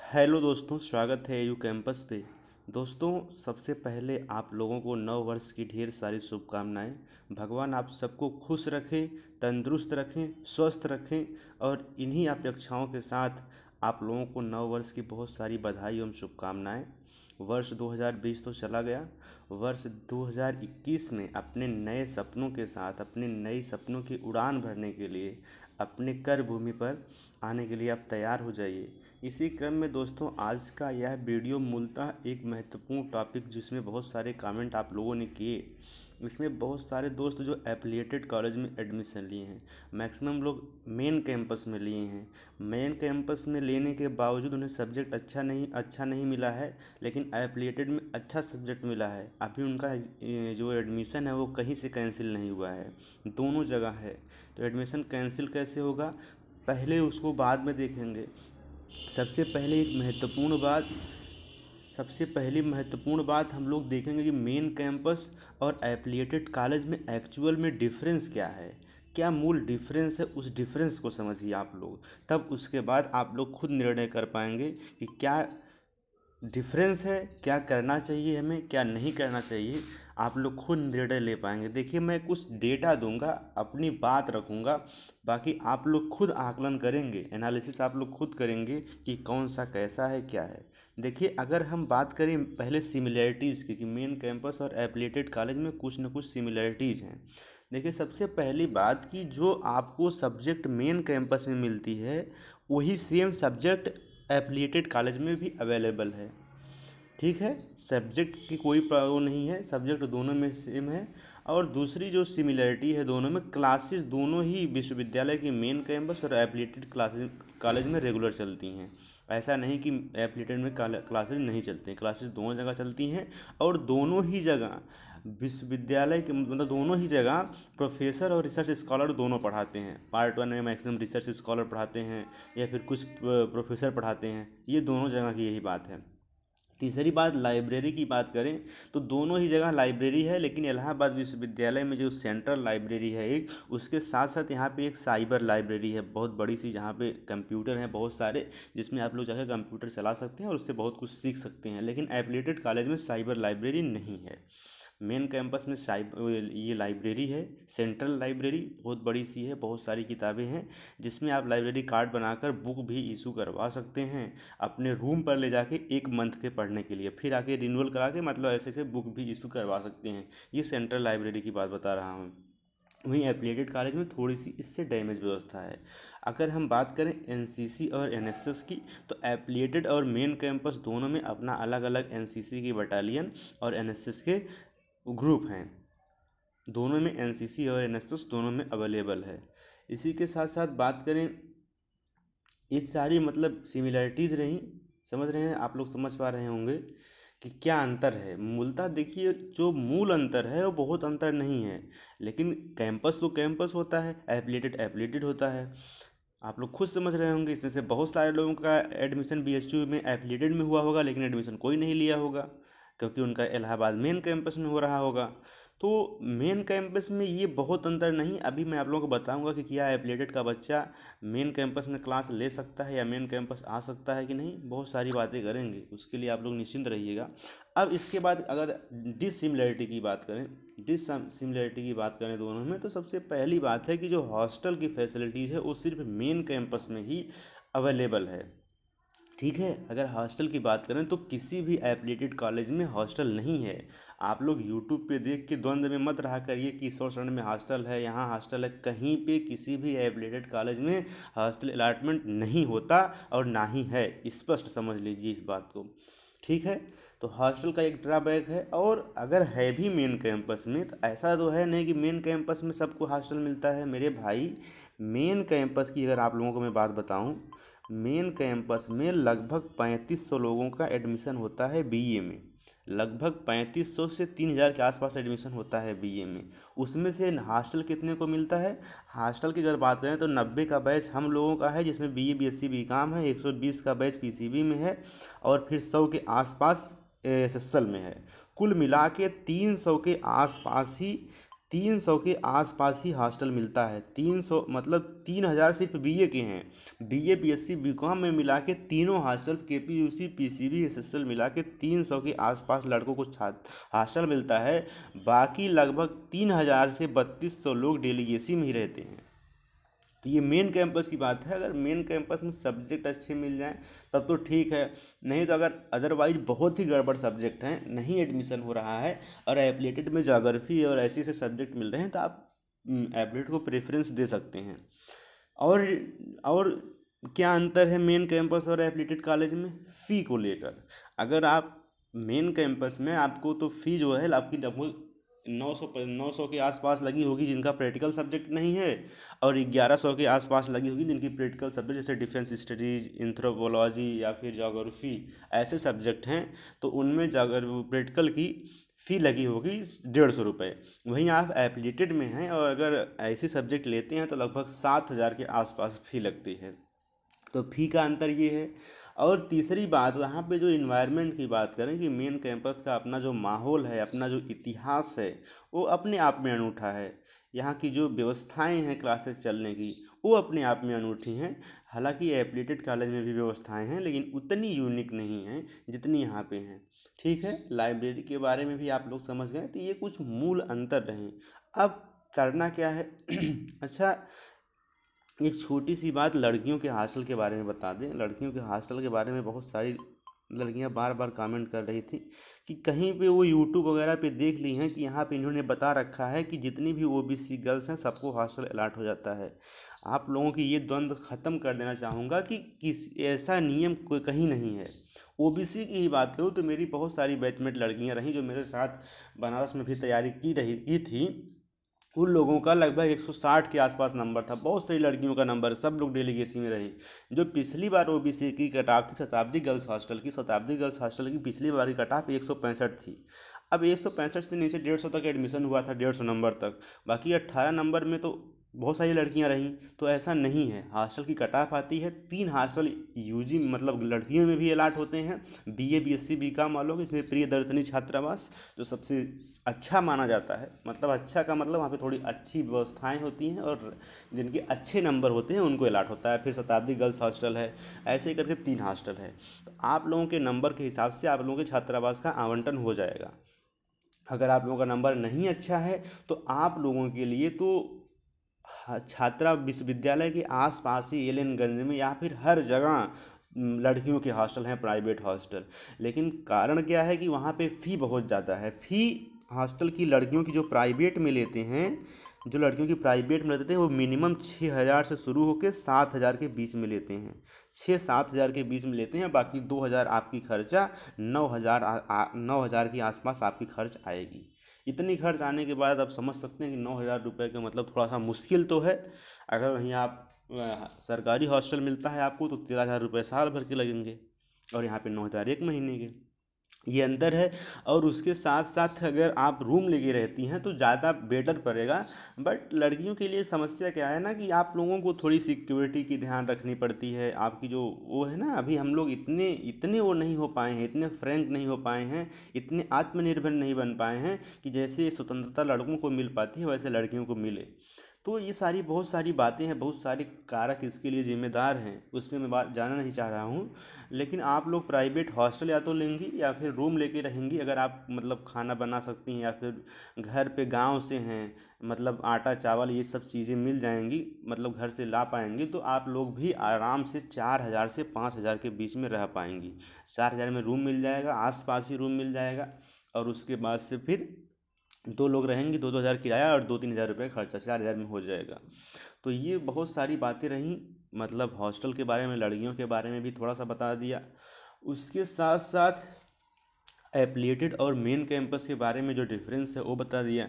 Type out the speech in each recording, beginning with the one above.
Hello दोस्तों, स्वागत है यू कैंपस पे। दोस्तों, सबसे पहले आप लोगों को नव वर्ष की ढेर सारी शुभकामनाएं। भगवान आप सबको खुश रखें, तंदुरुस्त रखें, स्वस्थ रखें और इन्हीं अपेक्षाओं के साथ आप लोगों को नव वर्ष की बहुत सारी बधाई एवं शुभकामनाएं। वर्ष 2020 तो चला गया। वर्ष 2021 में अपने नए सपनों के साथ, अपने नए सपनों की उड़ान भरने के लिए अपने कर्म भूमि पर आने के लिए आप तैयार हो जाइए। इसी क्रम में दोस्तों, आज का यह वीडियो मूलतः एक महत्वपूर्ण टॉपिक जिसमें बहुत सारे कमेंट आप लोगों ने किए। इसमें बहुत सारे दोस्त जो एफिलिएटेड कॉलेज में एडमिशन लिए हैं, मैक्सिमम लोग मेन कैंपस में लिए हैं। मेन कैंपस में लेने के बावजूद उन्हें सब्जेक्ट अच्छा नहीं मिला है, लेकिन एफिलिएटेड में अच्छा सब्जेक्ट मिला है। अभी उनका जो एडमिशन है वो कहीं से कैंसिल नहीं हुआ है, दोनों जगह है। तो एडमिशन कैंसिल कैसे होगा, पहले उसको बाद में देखेंगे। सबसे पहले एक महत्वपूर्ण बात सबसे पहली महत्वपूर्ण बात हम लोग देखेंगे कि मेन कैंपस और एफिलिएटेड कॉलेज में एक्चुअल में डिफरेंस क्या है, क्या मूल डिफरेंस है। उस डिफरेंस को समझिए आप लोग, तब उसके बाद आप लोग खुद निर्णय कर पाएंगे कि क्या डिफरेंस है, क्या करना चाहिए हमें, क्या नहीं करना चाहिए। आप लोग खुद निर्णय ले पाएंगे। देखिए, मैं कुछ डेटा दूंगा, अपनी बात रखूंगा, बाकी आप लोग खुद आकलन करेंगे, एनालिसिस आप लोग खुद करेंगे कि कौन सा कैसा है, क्या है। देखिए, अगर हम बात करें पहले सिमिलैरिटीज़ की कि मेन कैंपस और एफिलिएटेड कॉलेज में कुछ न कुछ सिमिलैरिटीज़ हैं। देखिए, सबसे पहली बात कि जो आपको सब्जेक्ट मेन कैंपस में मिलती है वही सेम सब्जेक्ट एफिलिएटेड कॉलेज में भी अवेलेबल है। ठीक है, सब्जेक्ट की कोई वो नहीं है, सब्जेक्ट दोनों में सेम है। और दूसरी जो सिमिलरिटी है दोनों में, क्लासेस दोनों ही विश्वविद्यालय की मेन कैंपस और एफिलिएटेड क्लासेस कॉलेज में रेगुलर चलती हैं। ऐसा नहीं कि एफिलिएटेड में क्लासेस नहीं चलती हैं, क्लासेस दोनों जगह चलती हैं। और दोनों ही जगह विश्वविद्यालय के मतलब दोनों ही जगह प्रोफेसर और रिसर्च स्कॉलर दोनों पढ़ाते हैं। पार्ट वन में मैक्सिमम रिसर्च स्कॉलर पढ़ाते हैं या फिर कुछ प्रोफेसर पढ़ाते हैं। ये दोनों जगह की यही बात है। तीसरी बात, लाइब्रेरी की बात करें तो दोनों ही जगह लाइब्रेरी है, लेकिन इलाहाबाद विश्वविद्यालय में जो सेंट्रल लाइब्रेरी है एक, उसके साथ साथ यहाँ पे एक साइबर लाइब्रेरी है बहुत बड़ी सी, जहाँ पे कंप्यूटर हैं बहुत सारे, जिसमें आप लोग जाकर कंप्यूटर चला सकते हैं और उससे बहुत कुछ सीख सकते हैं। लेकिन एफिलिएटेड कॉलेज में साइबर लाइब्रेरी नहीं है। मेन कैंपस में ये लाइब्रेरी है, सेंट्रल लाइब्रेरी बहुत बड़ी सी है, बहुत सारी किताबें हैं, जिसमें आप लाइब्रेरी कार्ड बनाकर बुक भी इशू करवा सकते हैं अपने रूम पर ले जाके 1 मंथ के पढ़ने के लिए, फिर आके रिन्यूअल करा के मतलब ऐसे ऐसे बुक भी इशू करवा सकते हैं। ये सेंट्रल लाइब्रेरी की बात बता रहा हूँ। वहीं एफिलिएटेड कॉलेज में थोड़ी सी इससे डैमेज व्यवस्था है। अगर हम बात करें एनसीसी और एनएसएस की, तो एफिलिएटेड और मेन कैंपस दोनों में अपना अलग अलग एनसीसी की बटालियन और एनएसएस के ग्रुप हैं। दोनों में एनसीसी और एनएसएस दोनों में अवेलेबल है। इसी के साथ साथ बात करें, ये सारी मतलब सिमिलैरिटीज़ रहीं, समझ रहे हैं आप लोग, समझ पा रहे होंगे कि क्या अंतर है। मूलतः देखिए, जो मूल अंतर है वो बहुत अंतर नहीं है, लेकिन कैंपस तो कैंपस होता है, एफिलिएटेड एफिलिएटेड होता है। आप लोग खुद समझ रहे होंगे, इसमें से बहुत सारे लोगों का एडमिशन बीएचयू में एफिलिएटेड में हुआ होगा, लेकिन एडमिशन कोई नहीं लिया होगा क्योंकि उनका इलाहाबाद मेन कैंपस में हो रहा होगा। तो मेन कैंपस में ये बहुत अंतर नहीं। अभी मैं आप लोगों को बताऊंगा कि क्या एफिलिएटेड का बच्चा मेन कैंपस में क्लास ले सकता है या मेन कैंपस आ सकता है कि नहीं, बहुत सारी बातें करेंगे, उसके लिए आप लोग निश्चिंत रहिएगा। अब इसके बाद अगर डिसिमिलरिटी की बात करें, डिससिमिलरिटी की बात करें दोनों में, तो सबसे पहली बात है कि जो हॉस्टल की फैसिलिटीज़ है वो सिर्फ मेन कैंपस में ही अवेलेबल है। ठीक है, अगर हॉस्टल की बात करें तो किसी भी एफिलिएटेड कॉलेज में हॉस्टल नहीं है। आप लोग यूट्यूब पे देख के द्वंद्व में मत रहा करिए कि ईश्वर में हॉस्टल है, यहाँ हॉस्टल है। कहीं पे किसी भी एफिलिएटेड कॉलेज में हॉस्टल अलॉटमेंट नहीं होता और ना ही है, स्पष्ट समझ लीजिए इस बात को। ठीक है, तो हॉस्टल का एक ड्रॉबैक है। और अगर है भी मेन कैंपस में, तो ऐसा तो है नहीं कि मेन कैंपस में सबको हॉस्टल मिलता है मेरे भाई। मेन कैंपस की अगर आप लोगों को मैं बात बताऊं, मेन कैंपस में लगभग 3500 लोगों का एडमिशन होता है बीए में। लगभग 3500 से 3000 के आसपास एडमिशन होता है बीए में। उसमें से हॉस्टल कितने को मिलता है, हॉस्टल की अगर बात करें तो 90 का बैच हम लोगों का है, जिसमें बीए बीएससी बीकॉम है। 120 का बैच पीसीबी में है और फिर 100 के आसपास एसएसएल में है। कुल मिला के 300 के आसपास ही 300 के आसपास ही हॉस्टल मिलता है। 300 मतलब 3000 सिर्फ बीए के हैं। बीए बीएससी बीकॉम में मिला के तीनों हॉस्टल केपीयूसी पीसीबी एसएसएल मिला के 300 के आसपास लड़कों को छात्र हॉस्टल मिलता है। बाकी लगभग 3000 से 3200 लोग डीलीगेसी में ही रहते हैं। तो ये मेन कैंपस की बात है। अगर मेन कैंपस में सब्जेक्ट अच्छे मिल जाएं तब तो ठीक है, नहीं तो अगर अदरवाइज बहुत ही गड़बड़ सब्जेक्ट हैं, नहीं एडमिशन हो रहा है और एप्लीटेड में ज्योग्राफी और ऐसे ऐसे सब्जेक्ट मिल रहे हैं, तो आप एप्लीटेड को प्रेफरेंस दे सकते हैं। और और क्या अंतर है मेन कैंपस और एप्लीटेड कॉलेज में? फ़ी को लेकर। अगर आप मेन कैंपस में, आपको तो फ़ी जो है आपकी लगभग 900 के आसपास लगी होगी जिनका प्रैक्टिकल सब्जेक्ट नहीं है, और 1100 के आसपास लगी होगी जिनकी प्रैक्टिकल सब्जेक्ट जैसे डिफेंस स्टडीज, एंथ्रोपोलॉजी या फिर ज्योग्राफी ऐसे सब्जेक्ट हैं, तो उनमें प्रैक्टिकल की फ़ी लगी होगी 150 रुपये। वहीं आप एप्लीटेड में हैं और अगर ऐसे सब्जेक्ट लेते हैं तो लगभग 7000 के आसपास फ़ी लगती है। तो फ़ी का अंतर ये है। और तीसरी बात, यहाँ पे जो इन्वायरमेंट की बात करें कि मेन कैंपस का अपना जो माहौल है, अपना जो इतिहास है, वो अपने आप में अनूठा है। यहाँ की जो व्यवस्थाएं हैं क्लासेस चलने की, वो अपने आप में अनूठी हैं। हालांकि एप्लीटेड कॉलेज में भी व्यवस्थाएं हैं, लेकिन उतनी यूनिक नहीं हैं जितनी यहाँ पे हैं। ठीक है, लाइब्रेरी के बारे में भी आप लोग समझ गए, तो ये कुछ मूल अंतर रहे। अब करना क्या है अच्छा, एक छोटी सी बात लड़कियों के हॉस्टल के बारे में बता दें। लड़कियों के हॉस्टल के बारे में बहुत सारी लड़कियां बार बार कमेंट कर रही थी कि कहीं पे वो यूट्यूब वगैरह पे देख ली हैं कि यहाँ पे इन्होंने बता रखा है कि जितनी भी ओबीसी गर्ल्स हैं सबको हॉस्टल अलाट हो जाता है। आप लोगों की ये द्वंद्व ख़त्म कर देना चाहूँगा कि किस ऐसा नियम कोई कहीं नहीं है। ओबीसी की ही बात करूँ तो मेरी बहुत सारी बैचमेट लड़कियाँ रहीं जो मेरे साथ बनारस में भी तैयारी की थी। उन लोगों का लगभग 160 के आसपास नंबर था। बहुत सारी लड़कियों का नंबर, सब लोग डेलीगेसी में रहीं। जो पिछली बार ओबीसी की कटाप थी शताब्दी गर्ल्स हॉस्टल की, शताब्दी गर्ल्स हॉस्टल की पिछली बार की कटाप 165 थी। अब 165 से नीचे 150 तक एडमिशन हुआ था, 150 नंबर तक। बाकी 18 नंबर में तो बहुत सारी लड़कियां रहीं। तो ऐसा नहीं है, हॉस्टल की कटाप आती है। 3 हॉस्टल यूजी मतलब लड़कियों में भी अलाट होते हैं, बीए बीएससी बीकॉम वालों के। इसमें प्रियदर्शनी छात्रावास जो सबसे अच्छा माना जाता है, मतलब अच्छा का मतलब वहाँ पे थोड़ी अच्छी व्यवस्थाएं होती हैं और जिनके अच्छे नंबर होते हैं उनको अलाट होता है। फिर शताब्दी गर्ल्स हॉस्टल है, ऐसे ही करके 3 हॉस्टल है। तो आप लोगों के नंबर के हिसाब से आप लोगों के छात्रावास का आवंटन हो जाएगा। अगर आप लोगों का नंबर नहीं अच्छा है तो आप लोगों के लिए तो छात्रा विश्वविद्यालय के आसपास ही एलेनगंज में या फिर हर जगह लड़कियों के हॉस्टल हैं, प्राइवेट हॉस्टल। लेकिन कारण क्या है कि वहाँ पे फ़ी बहुत ज़्यादा है। फ़ी हॉस्टल की लड़कियों की जो प्राइवेट में लेते हैं, जो लड़कियों की प्राइवेट में लेते हैं, वो मिनिमम 6000 से शुरू होकर 7000 के बीच में लेते हैं। 6-7 हज़ार के बीच में लेते हैं। बाकी 2000 आपकी खर्चा, 9000 के आसपास आपकी खर्च आएगी। इतनी खर्च आने के बाद आप समझ सकते हैं कि 9000 रुपये का मतलब थोड़ा सा मुश्किल तो है। अगर वहीं आप सरकारी हॉस्टल मिलता है आपको तो 13,000 रुपये साल भर के लगेंगे, और यहाँ पे 9000 एक महीने के। ये अंतर है। और उसके साथ साथ अगर आप रूम लेके रहती हैं तो ज़्यादा बेटर पड़ेगा। बट लड़कियों के लिए समस्या क्या है ना कि आप लोगों को थोड़ी सिक्योरिटी की ध्यान रखनी पड़ती है। आपकी जो वो है ना, अभी हम लोग इतने इतने वो नहीं हो पाए हैं, इतने फ्रैंक नहीं हो पाए हैं, इतने आत्मनिर्भर नहीं बन पाए हैं कि जैसे स्वतंत्रता लड़कों को मिल पाती है वैसे लड़कियों को मिले। तो ये सारी बहुत सारी बातें हैं, बहुत सारे कारक इसके लिए जिम्मेदार हैं, उसमें मैं बात जाना नहीं चाह रहा हूँ। लेकिन आप लोग प्राइवेट हॉस्टल या तो लेंगी या फिर रूम लेके रहेंगी। अगर आप मतलब खाना बना सकती हैं या फिर घर पे गांव से हैं, मतलब आटा चावल ये सब चीज़ें मिल जाएंगी, मतलब घर से ला पाएंगी, तो आप लोग भी आराम से 4000 से 5000 के बीच में रह पाएंगी। 4000 में रूम मिल जाएगा, आस पास ही रूम मिल जाएगा, और उसके बाद से फिर 2 लोग रहेंगे, 2-2 हज़ार किराया और 2-3 हज़ार रुपये खर्चा, 4000 में हो जाएगा। तो ये बहुत सारी बातें रहीं, मतलब हॉस्टल के बारे में, लड़कियों के बारे में भी थोड़ा सा बता दिया। उसके साथ साथ एप्लीटेड और मेन कैंपस के बारे में जो डिफरेंस है वो बता दिया।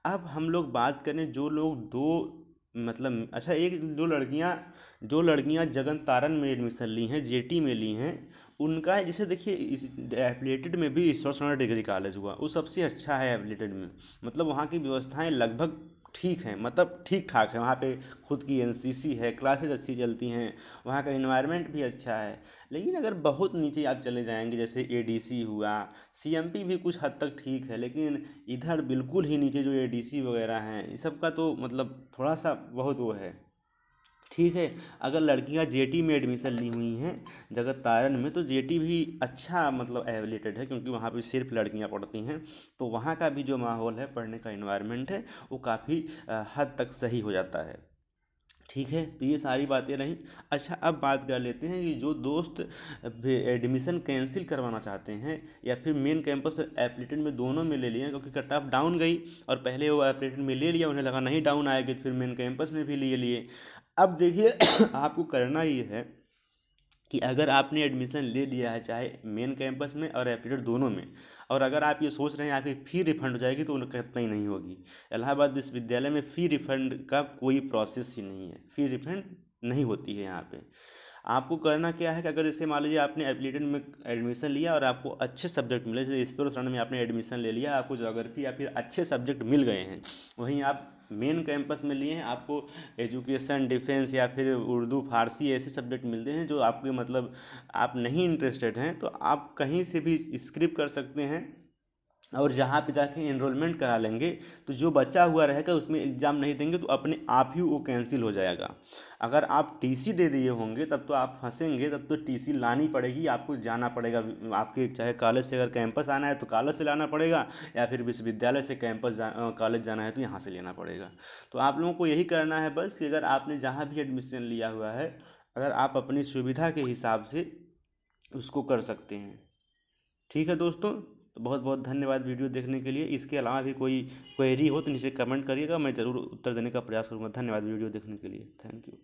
अब हम लोग बात करें जो लोग दो मतलब अच्छा, एक जो लड़कियां जगन तारन में एडमिशन ली हैं, जेटी में ली हैं, उनका जैसे देखिए इस एप्लीटेड में भी ईश्वर डिग्री कॉलेज हुआ, वो सबसे अच्छा है एप्लीटेड में। मतलब वहाँ की व्यवस्थाएं लगभग ठीक है, मतलब ठीक ठाक है। वहाँ पे खुद की एनसीसी है, क्लासेज अच्छी चलती हैं, वहाँ का इन्वायरमेंट भी अच्छा है। लेकिन अगर बहुत नीचे आप चले जाएंगे, जैसे एडीसी हुआ, सीएमपी भी कुछ हद तक ठीक है, लेकिन इधर बिल्कुल ही नीचे जो एडीसी वगैरह हैं, इस सब का तो मतलब थोड़ा सा बहुत वो है। ठीक है। अगर लड़कियां जेटी में एडमिशन ली हुई हैं जगत तारण में, तो जेटी भी अच्छा मतलब एवेलेटेड है, क्योंकि वहाँ पे सिर्फ लड़कियां पढ़ती हैं। तो वहाँ का भी जो माहौल है, पढ़ने का इन्वायरमेंट है, वो काफ़ी हद तक सही हो जाता है। ठीक है, तो ये सारी बातें रहीं। अच्छा, अब बात कर लेते हैं कि जो दोस्त एडमिशन कैंसिल करवाना चाहते हैं, या फिर मेन कैंपस और एप्लीटेड में दोनों में ले लिए, क्योंकि कट ऑफ डाउन गई और पहले वो एप्लीटेड में ले लिया, उन्हें लगा नहीं डाउन आएगी, तो फिर मेन कैंपस में भी लिए लिए। अब देखिए आपको करना ये है कि अगर आपने एडमिशन ले लिया है, चाहे मेन कैंपस में और एप्टीट्यूड दोनों में, और अगर आप ये सोच रहे हैं आपकी फ़ी रिफंड हो जाएगी, तो उन्हें कतई नहीं होगी। इलाहाबाद विश्वविद्यालय में फ़ी रिफंड का कोई प्रोसेस ही नहीं है, फ़ी रिफंड नहीं होती है यहाँ पे। आपको करना क्या है कि अगर जैसे मान लीजिए आपने एप्लीटेड में एडमिशन लिया और आपको अच्छे सब्जेक्ट मिले, जैसे ईश्वर शरण में आपने एडमिशन ले लिया, आपको ज्योग्राफी या फिर अच्छे सब्जेक्ट मिल गए हैं, वहीं आप मेन कैंपस में लिए हैं, आपको एजुकेशन, डिफेंस या फिर उर्दू, फारसी ऐसे सब्जेक्ट मिलते हैं जो आपके मतलब आप नहीं इंटरेस्टेड हैं, तो आप कहीं से भी स्किप कर सकते हैं और जहाँ पे जाके एनरोलमेंट करा लेंगे, तो जो बचा हुआ रहेगा उसमें एग्ज़ाम नहीं देंगे, तो अपने आप ही वो कैंसिल हो जाएगा। अगर आप टीसी दे दिए होंगे तब तो आप फंसेंगे, तब तो टीसी लानी पड़ेगी, आपको जाना पड़ेगा। आपके चाहे कॉलेज से अगर कैंपस आना है तो कॉलेज से लाना पड़ेगा, या फिर विश्वविद्यालय से कॉलेज जाना है तो यहाँ से लेना पड़ेगा। तो आप लोगों को यही करना है बस, कि अगर आपने जहाँ भी एडमिशन लिया हुआ है, अगर आप अपनी सुविधा के हिसाब से उसको कर सकते हैं। ठीक है दोस्तों, तो बहुत बहुत धन्यवाद वीडियो देखने के लिए। इसके अलावा भी कोई क्वेरी हो तो नीचे कमेंट करिएगा, मैं ज़रूर उत्तर देने का प्रयास करूँगा। धन्यवाद वीडियो देखने के लिए, थैंक यू।